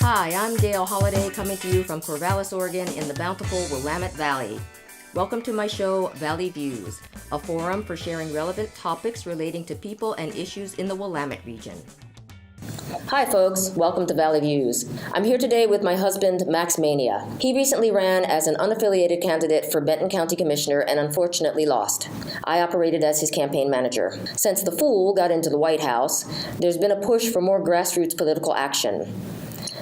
Hi, I'm Gail Holliday coming to you from Corvallis, Oregon in the bountiful Willamette Valley. Welcome to my show, Valley Views, a forum for sharing relevant topics relating to people and issues in the Willamette region. Hi folks, welcome to Valley Views. I'm here today with my husband, Max Mania. He recently ran as an unaffiliated candidate for Benton County Commissioner and unfortunately lost. I operated as his campaign manager. Since the fool got into the White House, there's been a push for more grassroots political action.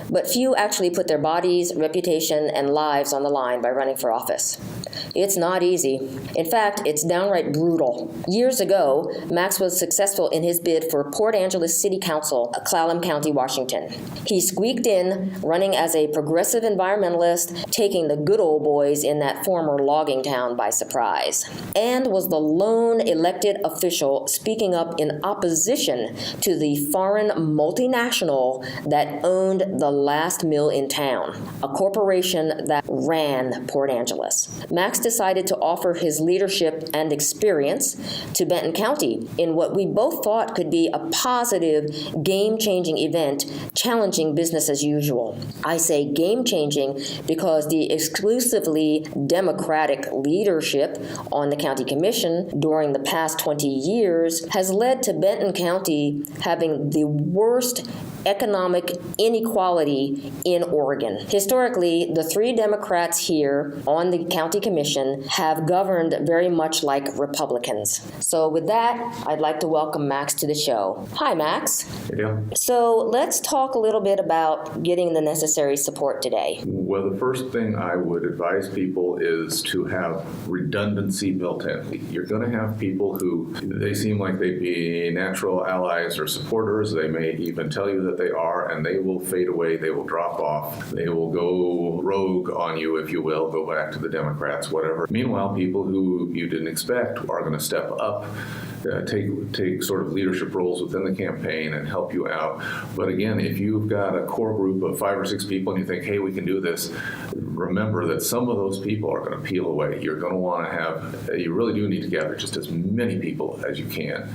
But few actually put their bodies, reputation, and lives on the line by running for office. It's not easy. In fact, it's downright brutal. Years ago, Max was successful in his bid for Port Angeles City Council, Clallam County, Washington. He squeaked in, running as a progressive environmentalist, taking the good old boys in that former logging town by surprise, and was the lone elected official speaking up in opposition to the foreign multinational that owned the last mill in town, a corporation that ran Port Angeles. Max decided to offer his leadership and experience to Benton County in what we both thought could be a positive, game-changing event challenging business as usual. I say game-changing because the exclusively Democratic leadership on the county commission during the past 20 years has led to Benton County having the worst economic inequality in Oregon. Historically, the three Democrats here on the county commission have governed very much like Republicans. So with that, I'd like to welcome Max to the show. Hi, Max. Yeah. So let's talk a little bit about getting the necessary support today. Well, the first thing I would advise people is to have redundancy built in. You're going to have people who, they seem like they'd be natural allies or supporters. They may even tell you that they are, and they will fade away. They will drop off. They will go rogue on you, if you will, go back to the Democrats, whatever. Meanwhile, people who you didn't expect are going to step up, take sort of leadership roles within the campaign and help you out. But again, if you've got a core group of 5 or 6 people and you think, hey, we can do this, remember that some of those people are going to peel away. You're going to want to have, you really do need to gather just as many people as you can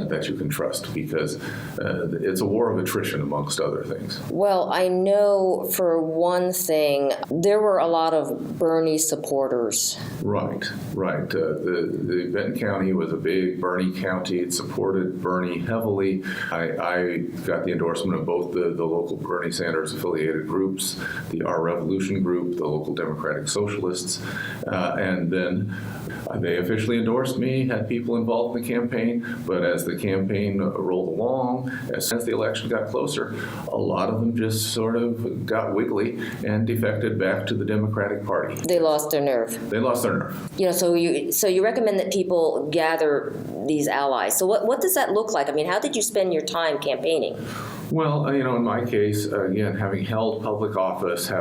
that you can trust, because it's a war of attrition amongst other things. Well, I know for one thing, there were a lot of Bernie supporters. Right. The Benton County was a big Bernie county. It supported Bernie heavily. I got the endorsement of both the local Bernie Sanders affiliated groups, the Our Revolution group, the local Democratic Socialists, and then they officially endorsed me, had people involved in the campaign, but as the campaign rolled along, as the election got closer, a lot of them just sort of got wiggly and defected back to the Democratic Party. They lost their nerve. They lost their nerve. So you recommend that people gather these allies. So what does that look like? I mean, how did you spend your time campaigning? Well, in my case, again, having held public office, I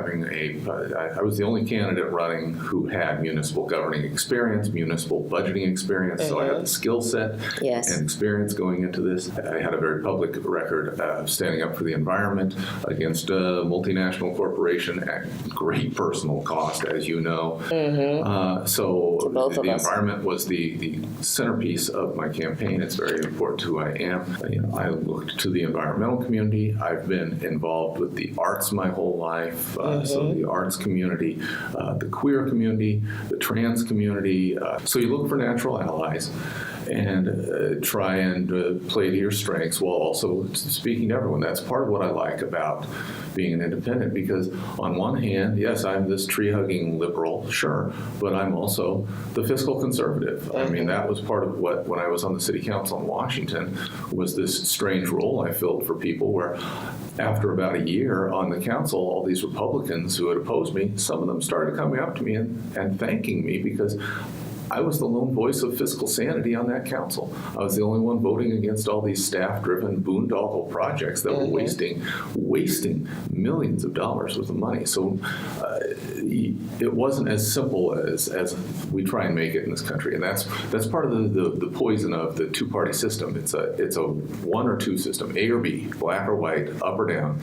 was the only candidate running who had municipal governing experience, municipal budgeting experience, so I had the skill set and experience going into this. I had a very public record of standing up for the environment against a multinational corporation at great personal cost, as you know. So the environment was the centerpiece of my campaign. It's very important who I am. I looked to the environmental community. I've been involved with the arts my whole life, so the arts community, the queer community, the trans community. So you look for natural allies and try and play to your strengths while also speaking to everyone. That's part of what I like about being an independent, because on one hand, yes, I'm this tree-hugging liberal, sure, but I'm also the fiscal conservative. I mean, that was part of what, when I was on the city council in Washington, was this strange role I filled for people where after about a year on the council, all these Republicans who had opposed me, some of them started coming up to me and thanking me because I was the lone voice of fiscal sanity on that council. I was the only one voting against all these staff-driven boondoggle projects that were wasting millions of dollars worth of money. So it wasn't as simple as we try and make it in this country, and that's part of the poison of the two-party system. It's a one or two system, A or B, black or white, up or down.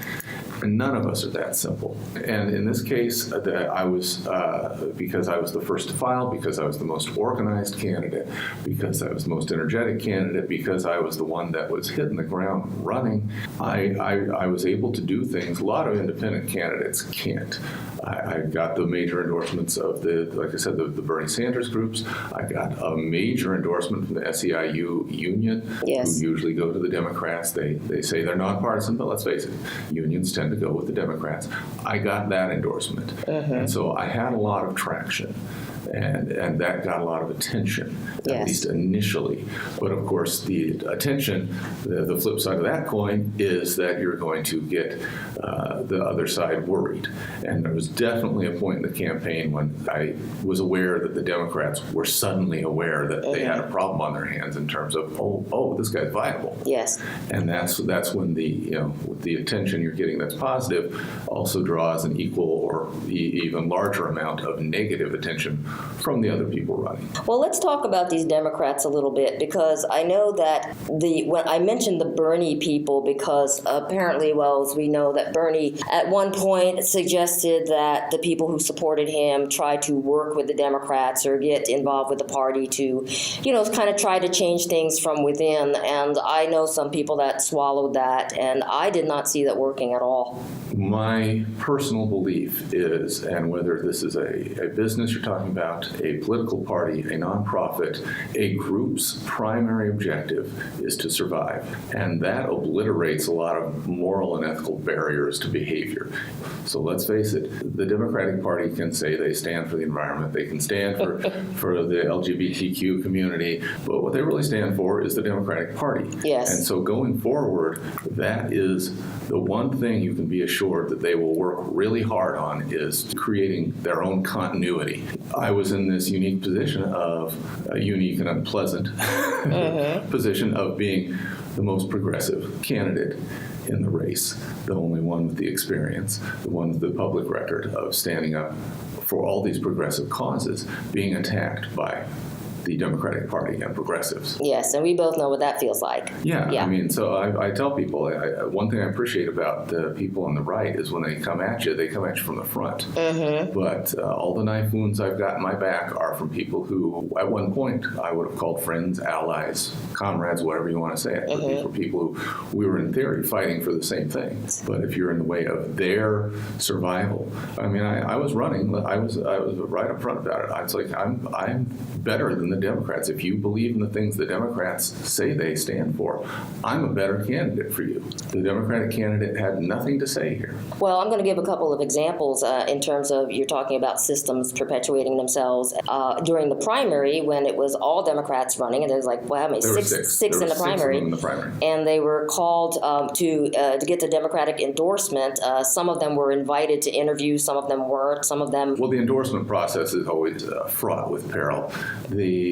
And none of us are that simple. And in this case, I was, because I was the first to file, because I was the most organized candidate, because I was the most energetic candidate, because I was the one that was hitting the ground running, I was able to do things a lot of independent candidates can't. I got the major endorsements of like I said, the Bernie Sanders groups. I got a major endorsement from the SEIU union, yes. who usually go to the Democrats. They say they're nonpartisan, but let's face it, unions tend to go with the Democrats. I got that endorsement. And so I had a lot of traction. And that got a lot of attention, at least initially. But of course, the attention, the flip side of that coin is that you're going to get the other side worried. And there was definitely a point in the campaign when I was aware that the Democrats were suddenly aware that they had a problem on their hands in terms of, oh, this guy's viable. Yes. And that's when the attention you're getting that's positive also draws an equal or even larger amount of negative attention from the other people running. Well, let's talk about these Democrats a little bit, because I know that when I mentioned the Bernie people, because apparently, well, as we know, that Bernie at one point suggested that the people who supported him try to work with the Democrats or get involved with the party to, kind of try to change things from within. And I know some people that swallowed that, and I did not see that working at all. My personal belief is, and whether this is a business you're talking about, a political party, a nonprofit, a group's primary objective is to survive. And that obliterates a lot of moral and ethical barriers to behavior. So let's face it, the Democratic Party can say they stand for the environment, they can stand for the LGBTQ community, but what they really stand for is the Democratic Party. Yes. And so going forward, that is the one thing you can be assured that they will work really hard on, is creating their own continuity. I was in this unique position of a unique and unpleasant position of being the most progressive candidate in the race, the only one with the experience, the one with the public record of standing up for all these progressive causes, being attacked by the Democratic Party and progressives. Yes, and we both know what that feels like. Yeah. I mean, so I tell people, one thing I appreciate about the people on the right is when they come at you from the front. But all the knife wounds I've got in my back are from people who, at one point, I would have called friends, allies, comrades, whatever you want to say it. But these were people who we were, in theory, fighting for the same thing. But if you're in the way of their survival, I mean, I was running. I was right up front about it. I was like, I'm better than the Democrats. If you believe in the things the Democrats say they stand for, I'm a better candidate for you. The Democratic candidate had nothing to say here. Well, I'm going to give a couple of examples in terms of, you're talking about systems perpetuating themselves. During the primary, when it was all Democrats running, and there was like, well, how many? Six in the primary. And they were called to get the Democratic endorsement. Some of them were invited to interview, some of them weren't, some of them... Well, the endorsement process is always fraught with peril. The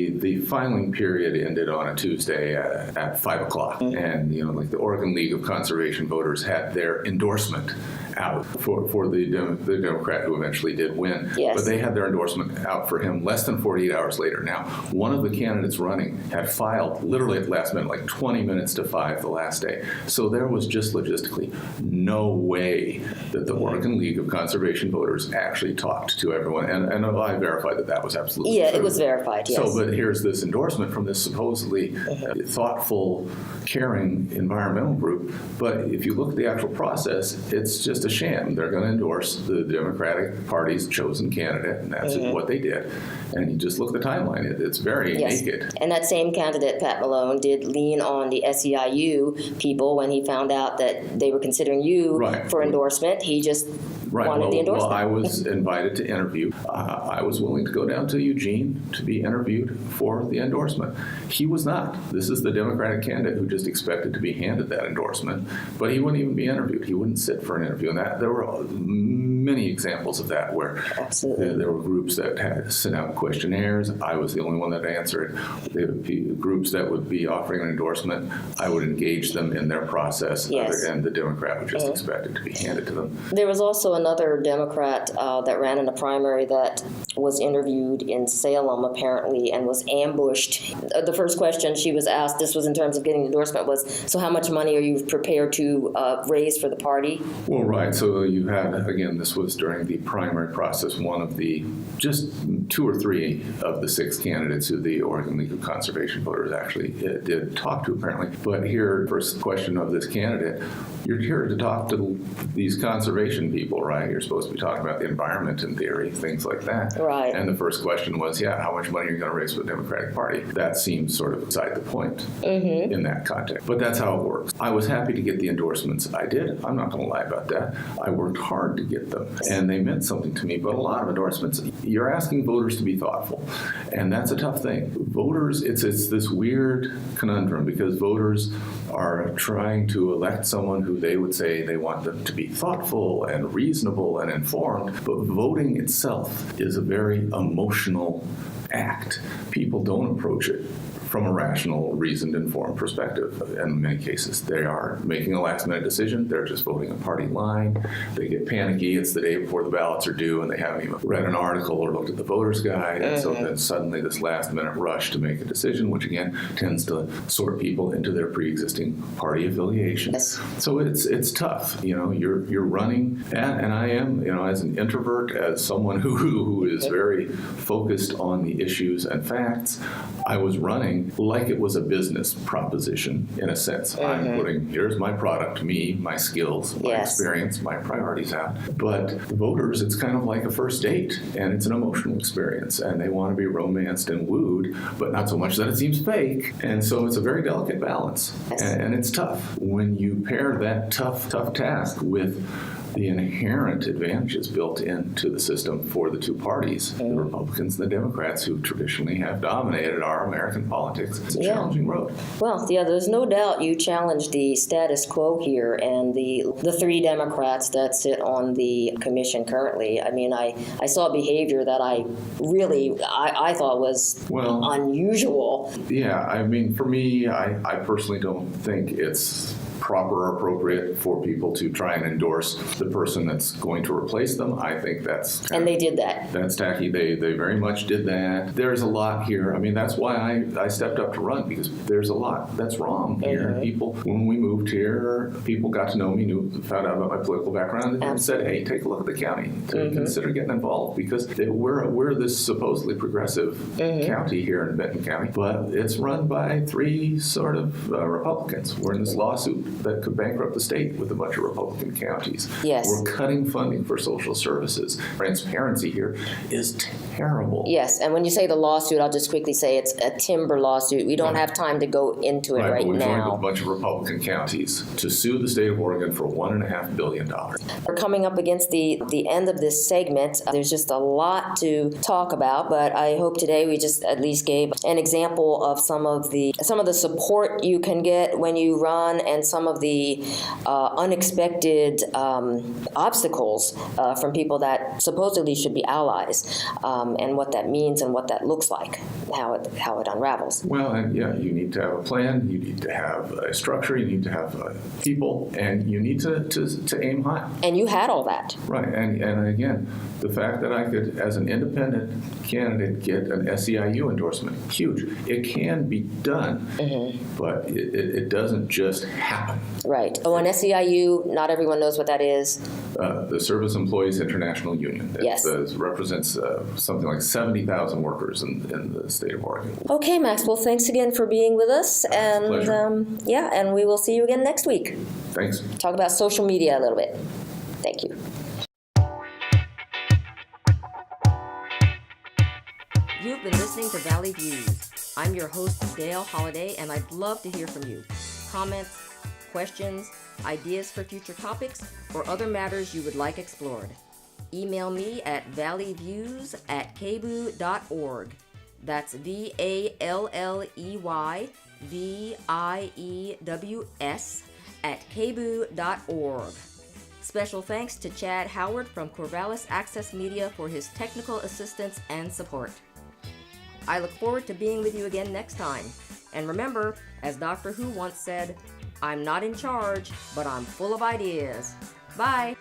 filing period ended on a Tuesday at 5 o'clock. And, like the Oregon League of Conservation Voters had their endorsement out for the Democrat who eventually did win. Yes. But they had their endorsement out for him less than 48 hours later. Now, one of the candidates running had filed literally at the last minute, like 20 minutes to 5 the last day. So there was just logistically no way that the Oregon League of Conservation Voters actually talked to everyone. And I verified that was absolutely true. It was verified, yes. So, but here's this endorsement from this supposedly thoughtful, caring environmental group. But if you look at the actual process, it's just a sham. They're going to endorse the Democratic Party's chosen candidate, and that's what they did. And you just look at the timeline. It's very naked. And that same candidate, Pat Malone, did lean on the SEIU people when he found out that they were considering you for endorsement. He just wanted the endorsement. Well, I was invited to interview. I was willing to go down to Eugene to be interviewed for the endorsement. He was not. This is the Democratic candidate who just expected to be handed that endorsement, but he wouldn't even be interviewed. He wouldn't sit for an interview. And that there were many examples of that where there were groups that had sent out questionnaires. I was the only one that answered. There would be groups that would be offering an endorsement. I would engage them in their process, and the Democrat would just expect it to be handed to them. There was also another Democrat that ran in the primary that was interviewed in Salem, apparently, and was ambushed. The first question she was asked, this was in terms of getting endorsement, was, so how much money are you prepared to raise for the party? Well, right. So you had, again, this was during the primary process, one of the, just 2 or 3 of the 6 candidates who the Oregon League of Conservation Voters actually did talk to, apparently. But here, first question of this candidate, you're here to talk to these conservation people, right? You're supposed to be talking about the environment in theory, things like that. Right. And the first question was, how much money are you going to raise for the Democratic Party? That seems sort of beside the point in that context. But that's how it works. I was happy to get the endorsements. I did. I'm not going to lie about that. I worked hard to get them, and they meant something to me. But a lot of endorsements, you're asking voters to be thoughtful, and that's a tough thing. Voters, it's this weird conundrum, because voters are trying to elect someone who they would say they want them to be thoughtful and reasonable and informed, but voting itself is a very emotional act. People don't approach it from a rational, reasoned, informed perspective. In many cases, they are making a last-minute decision. They're just voting a party line. They get panicky. It's the day before the ballots are due, and they haven't even read an article or looked at the voter's guide. And so then suddenly this last-minute rush to make a decision, which again tends to sort people into their pre-existing party affiliation. Yes. So it's tough. You're running, and I am, as an introvert, as someone who is very focused on the issues and facts, I was running like it was a business proposition, in a sense. I'm putting, here's my product, me, my skills, my experience, my priorities out. But the voters, it's kind of like a first date, and it's an emotional experience, and they want to be romanced and wooed, but not so much that it seems fake. And so it's a very delicate balance, and it's tough. When you pair that tough task with the inherent advantages built into the system for the 2 parties, the Republicans and the Democrats, who traditionally have dominated our American politics. It's a challenging road. Well, there's no doubt you challenged the status quo here, and the 3 Democrats that sit on the commission currently. I mean, I saw behavior that I thought was unusual. Yeah, I mean, for me, I personally don't think it's proper or appropriate for people to try and endorse the person that's going to replace them. I think that's and they did that. That's tacky. They very much did that. There's a lot here. I mean, that's why I stepped up to run, because there's a lot that's wrong here. People, when we moved here, people got to know me, found out about my political background, and said, hey, take a look at the county, to consider getting involved, because we're this supposedly progressive county here in Benton County, but it's run by 3 sort of Republicans. We're in this lawsuit that could bankrupt the state with a bunch of Republican counties. Yes. We're cutting funding for social services. Transparency here is terrible. Yes, and when you say the lawsuit, I'll just quickly say it's a timber lawsuit. We don't have time to go into it right but we joined now. with a bunch of Republican counties to sue the state of Oregon for $1.5 billion. We're coming up against the end of this segment. There's just a lot to talk about, but I hope today we just at least gave an example of some of the support you can get when you run, and some of the unexpected obstacles from people that supposedly should be allies, and what that means and what that looks like, how it unravels. Well, and you need to have a plan, you need to have a structure, you need to have people, and you need to aim high. And you had all that. Right, and again, the fact that I could, as an independent candidate, get an SEIU endorsement, huge. It can be done, but it doesn't just happen. Right. Oh, and SEIU, not everyone knows what that is. The Service Employees International Union. It represents something like 70,000 workers in the state of Oregon. Okay, Maxwell, thanks again for being with us. And and we will see you again next week. Thanks. Talk about social media a little bit. Thank you. You've been listening to Valley Views. I'm your host, Dale Holliday, and I'd love to hear from you. Comments, questions, ideas for future topics, or other matters you would like explored. Email me at valleyviews@kboo.org. That's VALLEYVIEWS@kboo.org. Special thanks to Chad Howard from Corvallis Access Media for his technical assistance and support. I look forward to being with you again next time. And remember, as Doctor Who once said, I'm not in charge, but I'm full of ideas. Bye!